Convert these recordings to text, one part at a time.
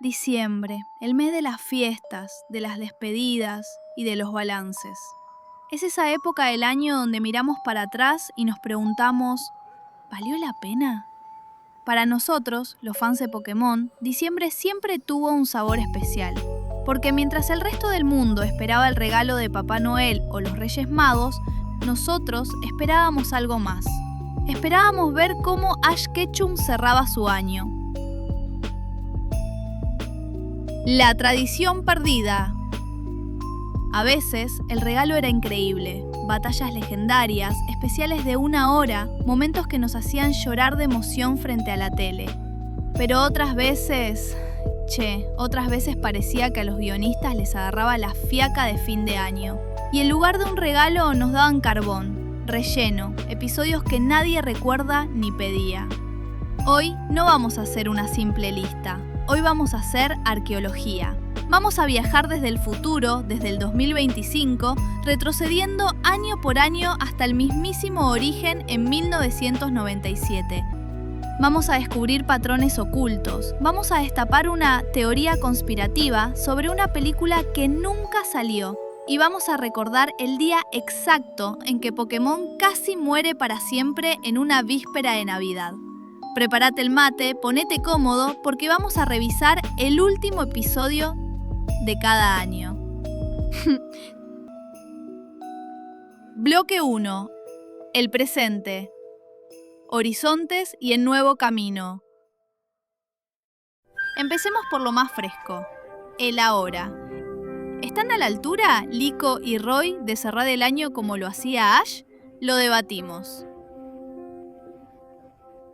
Diciembre, el mes de las fiestas, de las despedidas y de los balances. Es esa época del año donde miramos para atrás y nos preguntamos, ¿valió la pena? Para nosotros, los fans de Pokémon, diciembre siempre tuvo un sabor especial. Porque mientras el resto del mundo esperaba el regalo de Papá Noel o los Reyes Magos, nosotros esperábamos algo más. Esperábamos ver cómo Ash Ketchum cerraba su año. La tradición perdida. A veces, el regalo era increíble. Batallas legendarias, especiales de 1 hora, momentos que nos hacían llorar de emoción frente a la tele. Pero otras veces parecía que a los guionistas les agarraba la fiaca de fin de año. Y en lugar de un regalo nos daban carbón, relleno, episodios que nadie recuerda ni pedía. Hoy no vamos a hacer una simple lista. Hoy vamos a hacer arqueología. Vamos a viajar desde el futuro, desde el 2025, retrocediendo año por año hasta el mismísimo origen en 1997. Vamos a descubrir patrones ocultos. Vamos a destapar una teoría conspirativa sobre una película que nunca salió. Y vamos a recordar el día exacto en que Pokémon casi muere para siempre en una víspera de Navidad. Prepárate el mate, ponete cómodo, porque vamos a revisar el último episodio de cada año. Bloque 1. El presente. Horizontes y el nuevo camino. Empecemos por lo más fresco. El ahora. ¿Están a la altura Liko y Roy de cerrar el año como lo hacía Ash? Lo debatimos.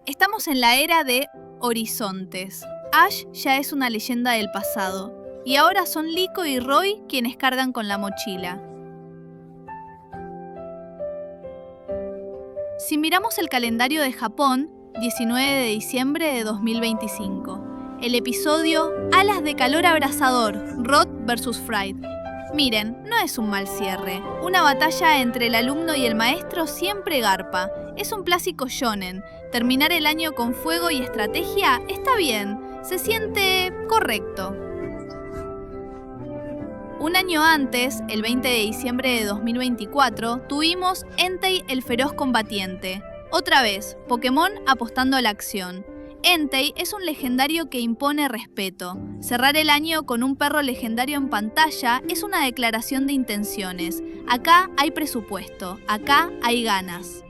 Estamos en la era de horizontes. Ash ya es una leyenda del pasado. Y ahora son Liko y Roy quienes cargan con la mochila. Si miramos el calendario de Japón, 19 de diciembre de 2025. El episodio Alas de calor abrasador, Rod vs. Fright. Miren, no es un mal cierre. Una batalla entre el alumno y el maestro siempre garpa. Es un clásico shonen. Terminar el año con fuego y estrategia está bien. Se siente correcto. Un año antes, el 20 de diciembre de 2024, tuvimos Entei el feroz combatiente. Otra vez, Pokémon apostando a la acción. Entei es un legendario que impone respeto. Cerrar el año con un perro legendario en pantalla es una declaración de intenciones. Acá hay presupuesto, acá hay ganas.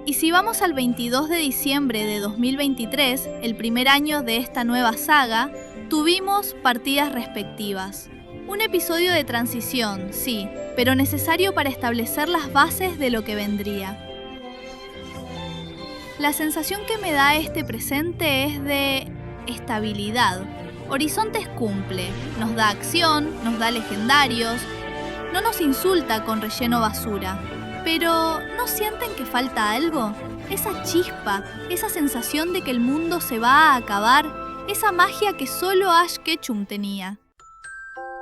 Y si vamos al 22 de diciembre de 2023, el primer año de esta nueva saga, tuvimos partidas respectivas. Un episodio de transición, sí, pero necesario para establecer las bases de lo que vendría. La sensación que me da este presente es de estabilidad. Horizontes cumple, nos da acción, nos da legendarios, no nos insulta con relleno basura. Pero, ¿no sienten que falta algo? Esa chispa, esa sensación de que el mundo se va a acabar, esa magia que solo Ash Ketchum tenía.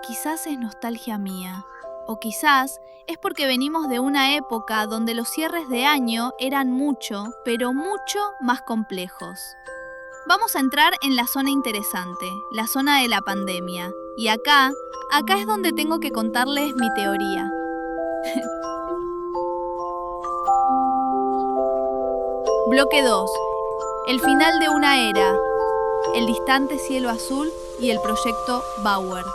Quizás es nostalgia mía, o quizás es porque venimos de una época donde los cierres de año eran mucho, pero mucho más complejos. Vamos a entrar en la zona interesante, la zona de la pandemia. Y acá es donde tengo que contarles mi teoría. Bloque 2. El final de una era. El distante cielo azul y el proyecto Bauer.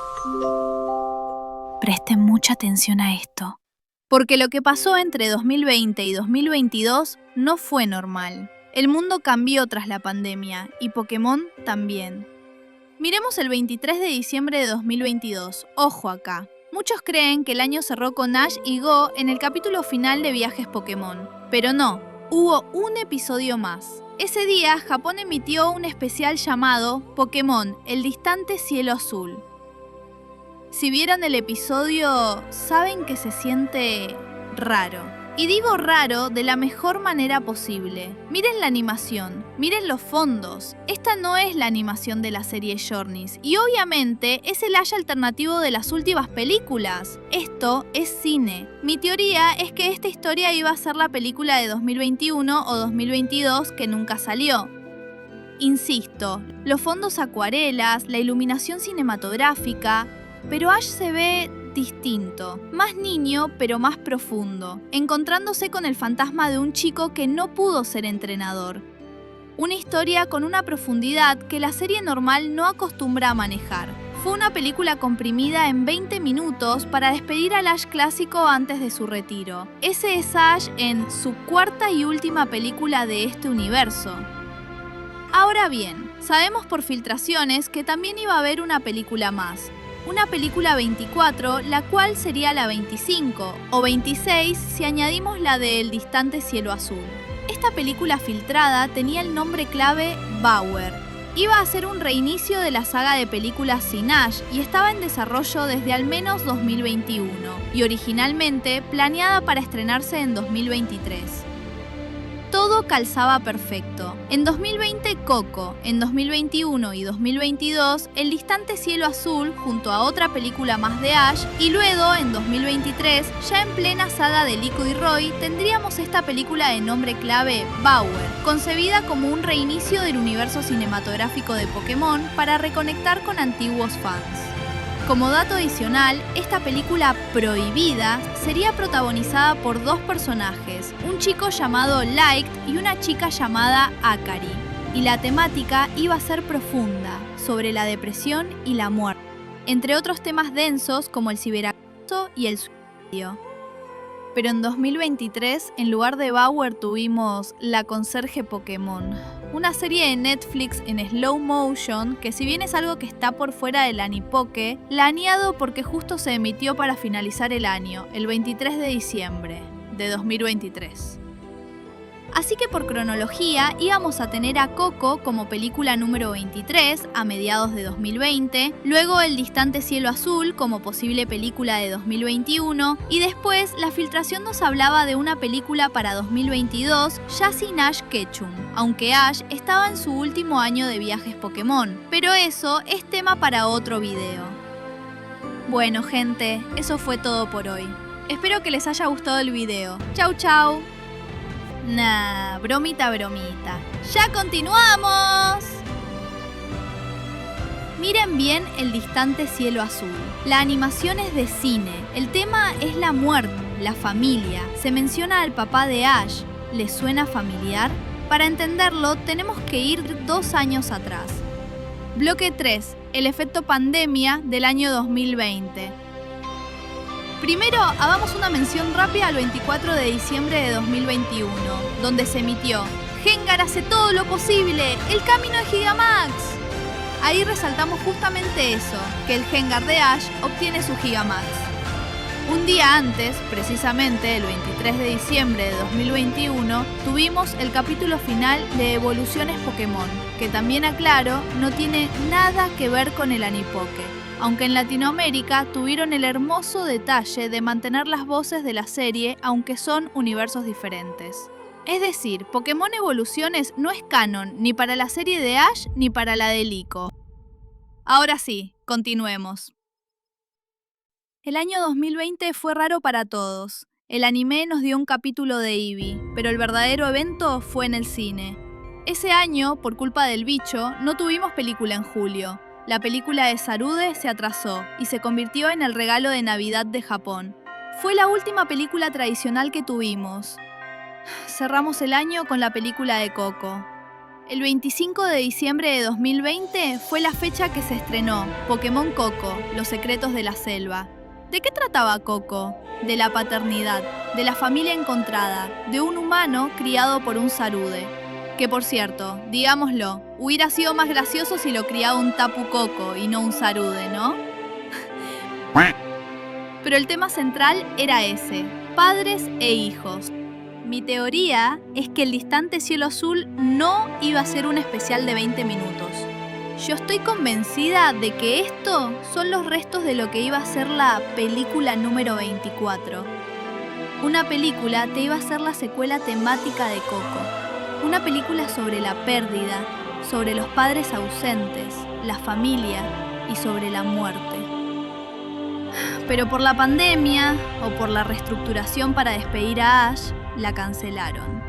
Presten mucha atención a esto. Porque lo que pasó entre 2020 y 2022 no fue normal. El mundo cambió tras la pandemia y Pokémon también. Miremos el 23 de diciembre de 2022. Ojo acá. Muchos creen que el año cerró con Ash y Go en el capítulo final de Viajes Pokémon. Pero no. Hubo un episodio más. Ese día, Japón emitió un especial llamado Pokémon, el distante cielo azul. Si vieron el episodio, saben que se siente raro. Y digo raro de la mejor manera posible. Miren la animación, miren los fondos. Esta no es la animación de la serie Journeys y obviamente es el Ash alternativo de las últimas películas. Esto es cine. Mi teoría es que esta historia iba a ser la película de 2021 o 2022 que nunca salió. Insisto, los fondos acuarelas, la iluminación cinematográfica, pero Ash se ve distinto, más niño pero más profundo, encontrándose con el fantasma de un chico que no pudo ser entrenador. Una historia con una profundidad que la serie normal no acostumbra a manejar. Fue una película comprimida en 20 minutos para despedir al Ash clásico antes de su retiro. Ese es Ash en su cuarta y última película de este universo. Ahora bien, sabemos por filtraciones que también iba a haber una película más. Una película 24, la cual sería la 25, o 26 si añadimos la de El distante cielo azul. Esta película filtrada tenía el nombre clave Bauer. Iba a ser un reinicio de la saga de películas sin Ash y estaba en desarrollo desde al menos 2021, y originalmente planeada para estrenarse en 2023. Todo calzaba perfecto. En 2020 Coco, en 2021 y 2022 El distante cielo azul junto a otra película más de Ash y luego en 2023, ya en plena saga de Lico y Roy, tendríamos esta película de nombre clave Bauer, concebida como un reinicio del universo cinematográfico de Pokémon para reconectar con antiguos fans. Como dato adicional, esta película prohibida sería protagonizada por dos personajes, un chico llamado Light y una chica llamada Akari, y la temática iba a ser profunda, sobre la depresión y la muerte, entre otros temas densos como el ciberacoso y el suicidio. Pero en 2023, en lugar de Bauer tuvimos La conserje Pokémon, una serie de Netflix en slow motion que si bien es algo que está por fuera del Anipoke, la añado porque justo se emitió para finalizar el año, el 23 de diciembre de 2023. Así que por cronología íbamos a tener a Coco como película número 23 a mediados de 2020, luego El distante cielo azul como posible película de 2021 y después la filtración nos hablaba de una película para 2022 ya sin Ash Ketchum, aunque Ash estaba en su último año de viajes Pokémon, pero eso es tema para otro video. Bueno gente, eso fue todo por hoy. Espero que les haya gustado el video. Chau chau. Nah, bromita. ¡Ya continuamos! Miren bien El distante cielo azul. La animación es de cine. El tema es la muerte, la familia. Se menciona al papá de Ash. ¿Les suena familiar? Para entenderlo, tenemos que ir 2 años atrás. Bloque 3. El efecto pandemia del año 2020. Primero, hagamos una mención rápida al 24 de diciembre de 2021, donde se emitió Gengar hace todo lo posible, el camino de Gigamax. Ahí resaltamos justamente eso, que el Gengar de Ash obtiene su Gigamax. Un día antes, precisamente el 23 de diciembre de 2021, tuvimos el capítulo final de Evoluciones Pokémon, que también aclaro, no tiene nada que ver con el Anipoke. Aunque en Latinoamérica tuvieron el hermoso detalle de mantener las voces de la serie aunque son universos diferentes. Es decir, Pokémon Evoluciones no es canon ni para la serie de Ash ni para la de Lico. Ahora sí, continuemos. El año 2020 fue raro para todos. El anime nos dio un capítulo de Eevee, pero el verdadero evento fue en el cine. Ese año, por culpa del bicho, no tuvimos película en julio. La película de Sarude se atrasó y se convirtió en el regalo de Navidad de Japón. Fue la última película tradicional que tuvimos. Cerramos el año con la película de Coco. El 25 de diciembre de 2020 fue la fecha que se estrenó Pokémon Coco, Los secretos de la selva. ¿De qué trataba Coco? De la paternidad, de la familia encontrada, de un humano criado por un Sarude. Que por cierto, digámoslo, hubiera sido más gracioso si lo criaba un Tapu Koko y no un Sarude, ¿no? Pero el tema central era ese, padres e hijos. Mi teoría es que El distante cielo azul no iba a ser un especial de 20 minutos. Yo estoy convencida de que esto son los restos de lo que iba a ser la película número 24. una película te iba a ser la secuela temática de Coco. Una película sobre la pérdida, sobre los padres ausentes, la familia y sobre la muerte. Pero por la pandemia o por la reestructuración para despedir a Ash, la cancelaron.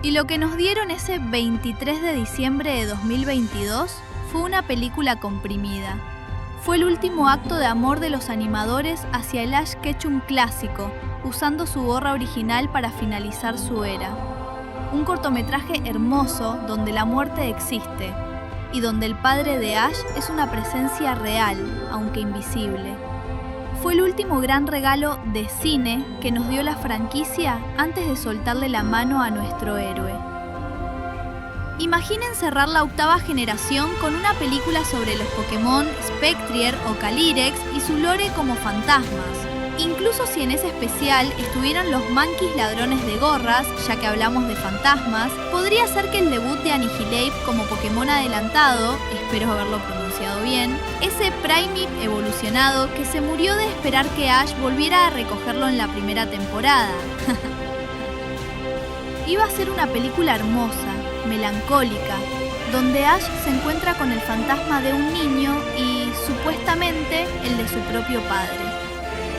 Y lo que nos dieron ese 23 de diciembre de 2022 fue una película comprimida. Fue el último acto de amor de los animadores hacia el Ash Ketchum clásico, usando su gorra original para finalizar su era. Un cortometraje hermoso donde la muerte existe y donde el padre de Ash es una presencia real, aunque invisible. Fue el último gran regalo de cine que nos dio la franquicia antes de soltarle la mano a nuestro héroe. Imaginen cerrar la 8ª generación con una película sobre los Pokémon Spectrier o Calyrex y su lore como fantasmas. Incluso si en ese especial estuvieron los Monkeys ladrones de gorras, ya que hablamos de fantasmas, podría ser que el debut de Annihilape como Pokémon adelantado, espero haberlo pronunciado bien, ese Primeape evolucionado que se murió de esperar que Ash volviera a recogerlo en la primera temporada. Iba a ser una película hermosa, melancólica, donde Ash se encuentra con el fantasma de un niño y, supuestamente, el de su propio padre.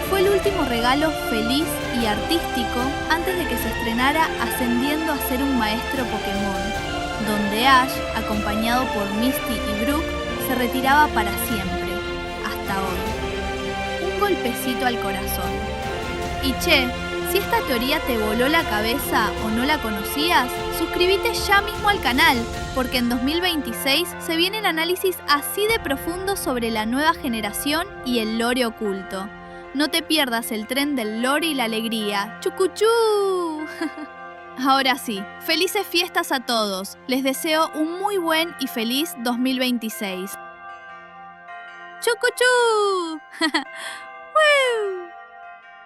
Fue el último regalo feliz y artístico antes de que se estrenara ascendiendo a ser un maestro Pokémon, donde Ash, acompañado por Misty y Brook, se retiraba para siempre, hasta hoy. Un golpecito al corazón. Y che, si esta teoría te voló la cabeza o no la conocías, suscríbete ya mismo al canal, porque en 2026 se vienen análisis así de profundos sobre la nueva generación y el lore oculto. No te pierdas el tren del lore y la alegría. ¡Chucuchú! Ahora sí, felices fiestas a todos. Les deseo un muy buen y feliz 2026. ¡Chucuchú! ¡Woo!